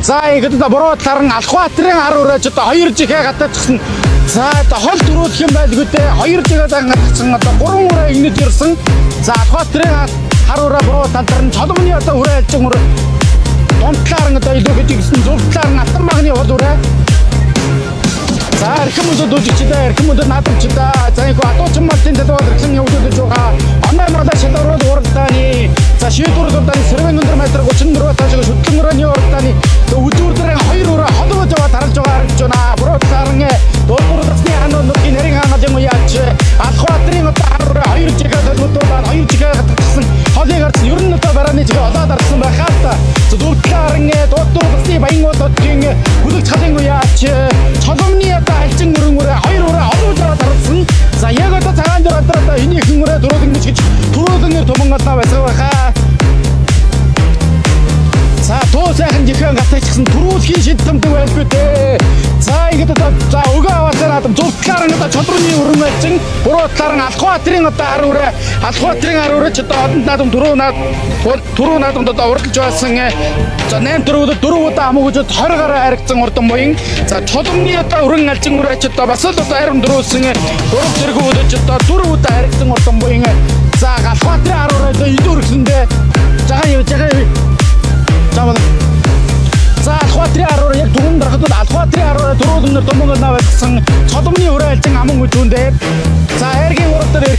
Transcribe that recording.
За ингээд одоо буруу талаар Алхбаатарын ар ураач одоо 2 жихээ гатчихсан. За одоо хол төрүүлэх юм байлгүй дээ. 2 жигээ гатчихсан одоо 3 ураа игнэд ирсэн. За Алхбаатарын ар ураа буруу талаар нь чолгоны одоо ураалж мөр дунтлаар нь одоо илүү гэж гисэн зөвтлаар нь алтан магны хол ураа. За эрхэм үдчидээ эрхэм үд наадамчдаа за яг атуучин малтын төлөв хэрэгсэн явуулж байгаа. Онлайн мала шалгуур уралдааны за шийдвэр уралдааны сэрвэн өндөр метр 34 таашгүй шүтлэн өрөөний уралдааны өдөрдөрийн 2 өрөө холбож яваад харалж байгаа харагдж байна. Буруу сарн дуулуурсны ханаа нүрийн нэрийн ханаа юм яач Алхбаатарын одоо 2 жигээ төлөвлөлтөөр 2 жигээ гатчихсан. Холыг харсан ер нь одоо барааны жигээ олоод арсан байхаа та. Зөвдларын дуулуурсны баян удаагийн хүлэгч халын яач чоломны одоо алчин өрөнгөөр 2 өрөө олж яваад харсан. За яг одоо цагаан дээр одоо энийг хэн өрөө дөрөвдөн гэж түрүүлэн томон олноо байсан байхаа. За тоо сайхан жихэн гатчихсан түрүүлхийн шидтэмдэг байлгүй дээ. За ингээд одоо за өгөө аваасаар адам зөвтлаар нь одоо чолрууны өрөн алчин буруу талаар нь Алхбаатарын одоо ар ураа Алхбаатарын ар ураач одоо одон наадам түрүү наадамд одоо уралж байсан. За 8 дөрөвд 4 удаа амгууж 20 гараа харигдсан урдан буян. За чоломны одоо өрөн алчин ураач одоо бас л одоо харин дөрөвсөн 3 зэрэг удаж одоо 4 удаа харигдсан урдан буян. За Алхбаатарын ар ураа одоо илүү өргөсөндөө за Алхбаатарын ар ураа яг түрүүнд дарахад Алхбаатарын ар ураа дөрөвдөнөр домогол наваадсан чоломны ураа алчин аман үжүүндээ. За эргийн урал дээр